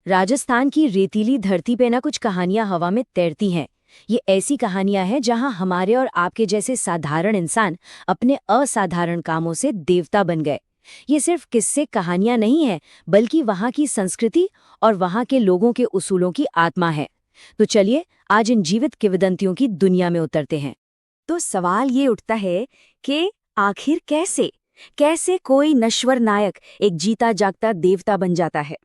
राजस्थान की रेतीली धरती पे ना कुछ कहानियां हवा में तैरती हैं। ये ऐसी कहानियां हैं जहां हमारे और आपके जैसे साधारण इंसान अपने असाधारण कामों से देवता बन गए। ये सिर्फ किस्से कहानियां नहीं है, बल्कि वहां की संस्कृति और वहां के लोगों के उसूलों की आत्मा है। तो चलिए आज इन जीवित किंवदंतियों की दुनिया में उतरते हैं। तो सवाल ये उठता है कि आखिर कैसे कैसे कोई नश्वर नायक एक जीता जागता देवता बन जाता है।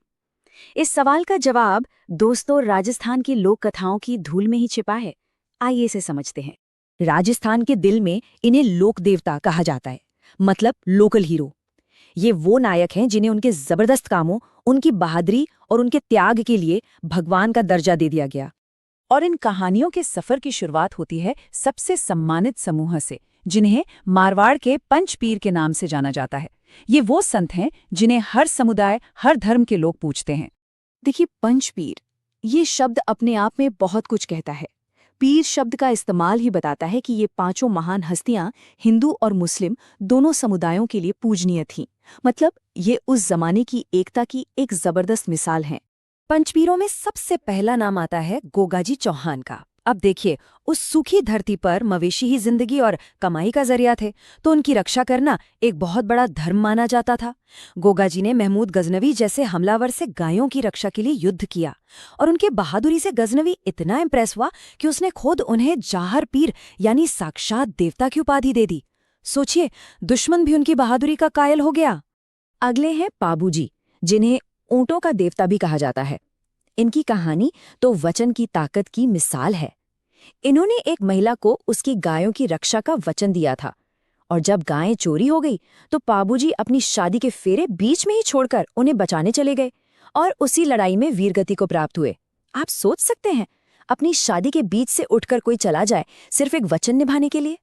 इस सवाल का जवाब दोस्तों राजस्थान की लोक कथाओं की धूल में ही छिपा है। आइए इसे समझते हैं। राजस्थान के दिल में इन्हें लोक देवता कहा जाता है, मतलब लोकल हीरो। ये वो नायक हैं जिन्हें उनके जबरदस्त कामों, उनकी बहादुरी और उनके त्याग के लिए भगवान का दर्जा दे दिया गया। और इन कहानियों के सफर की शुरुआत होती है सबसे सम्मानित समूह से, जिन्हें मारवाड़ के पंचपीर के नाम से जाना जाता है। ये वो संत हैं जिन्हें हर समुदाय, हर धर्म के लोग पूजते हैं। देखिए, पंचपीर ये शब्द अपने आप में बहुत कुछ कहता है। पीर शब्द का इस्तेमाल ही बताता है कि ये पांचों महान हस्तियां हिंदू और मुस्लिम दोनों समुदायों के लिए पूजनीय थीं। मतलब ये उस जमाने की एकता की एक जबरदस्त मिसाल है। पंचपीरों में सबसे पहला नाम आता है गोगाजी चौहान का। अब देखिए, उस सूखी धरती पर मवेशी ही जिंदगी और कमाई का जरिया थे, तो उनकी रक्षा करना एक बहुत बड़ा धर्म माना जाता था। गोगाजी ने महमूद गजनवी जैसे हमलावर से गायों की रक्षा के लिए युद्ध किया, और उनके बहादुरी से गजनवी इतना इम्प्रेस हुआ कि उसने खुद उन्हें जाहर पीर यानी साक्षात देवता की उपाधि दे दी। सोचिए, दुश्मन भी उनकी बहादुरी का कायल हो गया। अगले हैं पाबूजी, जिन्हें ऊंटों का देवता भी कहा जाता है। इनकी कहानी तो वचन की ताकत की मिसाल है। इन्होंने एक महिला को उसकी गायों की रक्षा का वचन दिया था, और जब गायें चोरी हो गई तो पाबूजी अपनी शादी के फेरे बीच में ही छोड़कर उन्हें बचाने चले गए, और उसी लड़ाई में वीरगति को प्राप्त हुए। आप सोच सकते हैं, अपनी शादी के बीच से उठकर कोई चला जाए सिर्फ एक वचन निभाने के लिए।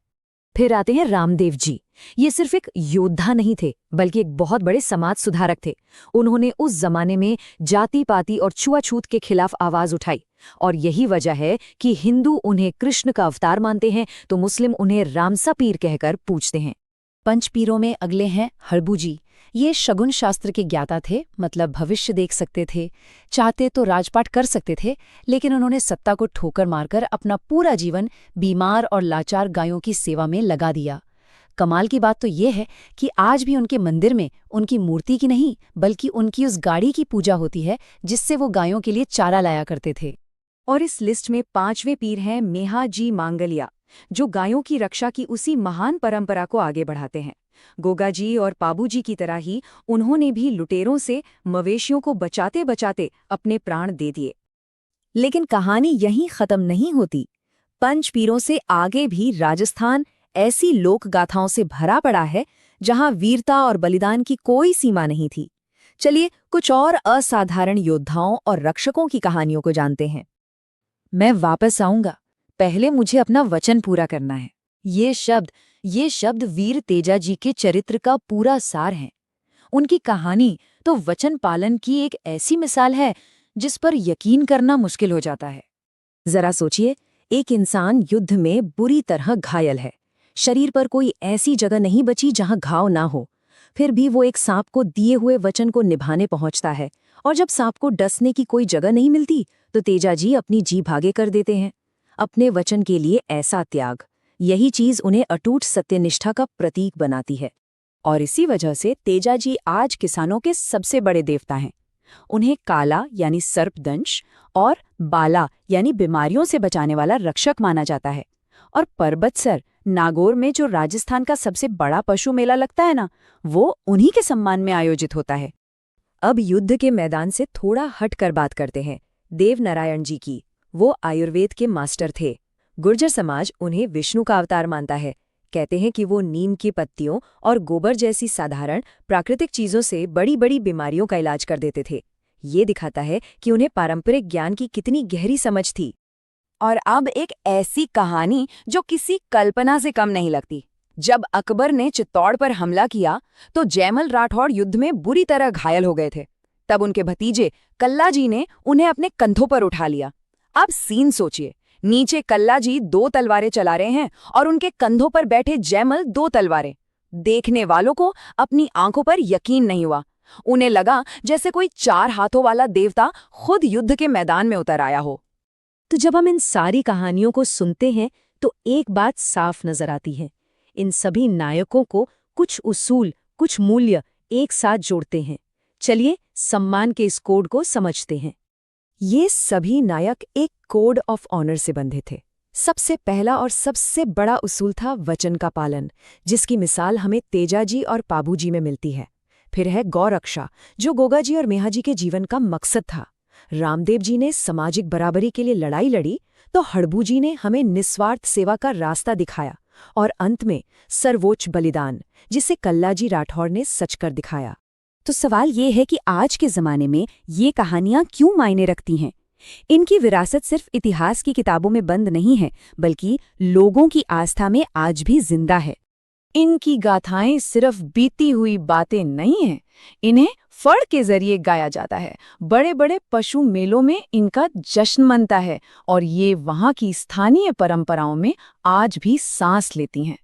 फिर आते हैं रामदेव जी। ये सिर्फ एक योद्धा नहीं थे, बल्कि एक बहुत बड़े समाज सुधारक थे। उन्होंने उस जमाने में जाति पाति और छुआछूत के खिलाफ आवाज उठाई, और यही वजह है कि हिंदू उन्हें कृष्ण का अवतार मानते हैं तो मुस्लिम उन्हें रामसा पीर कहकर पूजते हैं। पंचपीरों में अगले हैं हड़बूजी। ये शगुन शास्त्र के ज्ञाता थे, मतलब भविष्य देख सकते थे। चाहते तो राजपाट कर सकते थे, लेकिन उन्होंने सत्ता को ठोकर मारकर अपना पूरा जीवन बीमार और लाचार गायों की सेवा में लगा दिया। कमाल की बात तो ये है कि आज भी उनके मंदिर में उनकी मूर्ति की नहीं, बल्कि उनकी उस गाड़ी की पूजा होती है जिससे वो गायों के लिए चारा लाया करते थे। और इस लिस्ट में 5वें पीर हैं मेहा जी मांगलिया, जो गायों की रक्षा की उसी महान परंपरा को आगे बढ़ाते हैं। गोगाजी और पाबूजी की तरह ही उन्होंने भी लुटेरों से मवेशियों को बचाते बचाते अपने प्राण दे दिए। लेकिन कहानी यहीं खत्म नहीं होती। पंचपीरों से आगे भी राजस्थान ऐसी लोक गाथाओं से भरा पड़ा है जहां वीरता और बलिदान की कोई सीमा नहीं थी। चलिए कुछ और असाधारण योद्धाओं और रक्षकों की कहानियों को जानते हैं। मैं वापस आऊंगा, पहले मुझे अपना वचन पूरा करना है। ये शब्द वीर तेजा जी के चरित्र का पूरा सार हैं। उनकी कहानी तो वचन पालन की एक ऐसी मिसाल है जिस पर यकीन करना मुश्किल हो जाता है। जरा सोचिए, एक इंसान युद्ध में बुरी तरह घायल है, शरीर पर कोई ऐसी जगह नहीं बची जहां घाव ना हो। फिर भी वो एक सांप को दिए हुए वचन को निभाने पहुंचता है, और जब सांप को डसने की कोई जगह नहीं मिलती तो तेजा जी अपनी जी भागे कर देते हैं। अपने वचन के लिए ऐसा त्याग, यही चीज उन्हें अटूट सत्यनिष्ठा का प्रतीक बनाती है। और इसी वजह से तेजा जी आज किसानों के सबसे बड़े देवता हैं। उन्हें काला यानी सर्पदंश और बाला यानी बीमारियों से बचाने वाला रक्षक माना जाता है। और परबतसर नागौर में जो राजस्थान का सबसे बड़ा पशु मेला लगता है ना, वो उन्हीं के सम्मान में आयोजित होता है। अब युद्ध के मैदान से थोड़ा हटकर बात करते हैं देव नारायण जी की। वो आयुर्वेद के मास्टर थे। गुर्जर समाज उन्हें विष्णु का अवतार मानता है। कहते हैं कि वो नीम की पत्तियों और गोबर जैसी साधारण प्राकृतिक चीजों से बड़ी बड़ी बीमारियों का इलाज कर देते थे। ये दिखाता है कि उन्हें पारंपरिक ज्ञान की कितनी गहरी समझ थी। और अब एक ऐसी कहानी जो किसी कल्पना से कम नहीं लगती। जब अकबर ने चित्तौड़ पर हमला किया तो जयमल राठौड़ युद्ध में बुरी तरह घायल हो गए थे। तब उनके भतीजे कल्ला जी ने उन्हें अपने कंधों पर उठा लिया। अब सीन सोचिए, नीचे कल्ला जी 2 तलवारें चला रहे हैं और उनके कंधों पर बैठे जयमल 2 तलवारें। देखने वालों को अपनी आंखों पर यकीन नहीं हुआ। उन्हें लगा जैसे कोई 4 हाथों वाला देवता खुद युद्ध के मैदान में उतर आया हो। तो जब हम इन सारी कहानियों को सुनते हैं तो एक बात साफ नजर आती है। इन सभी नायकों को कुछ उसूल, कुछ मूल्य एक साथ जोड़ते हैं। चलिए सम्मान के इस कोड को समझते हैं। ये सभी नायक एक कोड ऑफ ऑनर से बंधे थे। सबसे पहला और सबसे बड़ा उसूल था वचन का पालन, जिसकी मिसाल हमें तेजाजी और पाबूजी में मिलती है। फिर है गौरक्षा, जो गोगाजी और मेहाजी के जीवन का मकसद था। रामदेव जी ने सामाजिक बराबरी के लिए लड़ाई लड़ी, तो हड़बू जी ने हमें निस्वार्थ सेवा का रास्ता दिखाया। और अंत में सर्वोच्च बलिदान, जिसे कल्लाजी राठौड़ ने सच कर दिखाया। तो सवाल ये है कि आज के ज़माने में ये कहानियाँ क्यों मायने रखती हैं? इनकी विरासत सिर्फ इतिहास की किताबों में बंद नहीं है, बल्कि लोगों की आस्था में आज भी जिंदा है। इनकी गाथाएं सिर्फ बीती हुई बातें नहीं हैं, इन्हें फड़ के जरिए गाया जाता है। बड़े बड़े पशु मेलों में इनका जश्न मनता है और ये वहाँ की स्थानीय परंपराओं में आज भी सांस लेती हैं।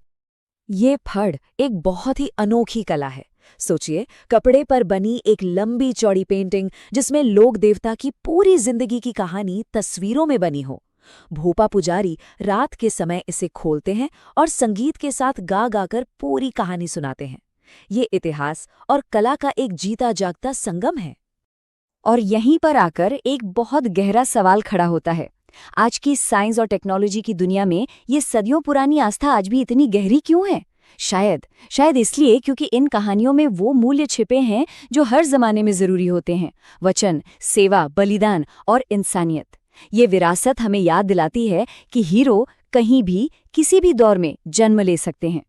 ये फड़ एक बहुत ही अनोखी कला है। सोचिए, कपड़े पर बनी एक लंबी चौड़ी पेंटिंग जिसमें लोक देवता की पूरी जिंदगी की कहानी तस्वीरों में बनी हो। भोपा पुजारी रात के समय इसे खोलते हैं और संगीत के साथ गा गाकर पूरी कहानी सुनाते हैं। ये इतिहास और कला का एक जीता जागता संगम है। और यहीं पर आकर एक बहुत गहरा सवाल खड़ा होता है। आज की साइंस और टेक्नोलॉजी की दुनिया में ये सदियों पुरानी आस्था आज भी इतनी गहरी क्यों है? शायद इसलिए क्योंकि इन कहानियों में वो मूल्य छिपे हैं जो हर जमाने में जरूरी होते हैं: वचन, सेवा, बलिदान और इंसानियत। ये विरासत हमें याद दिलाती है कि हीरो कहीं भी, किसी भी दौर में जन्म ले सकते हैं,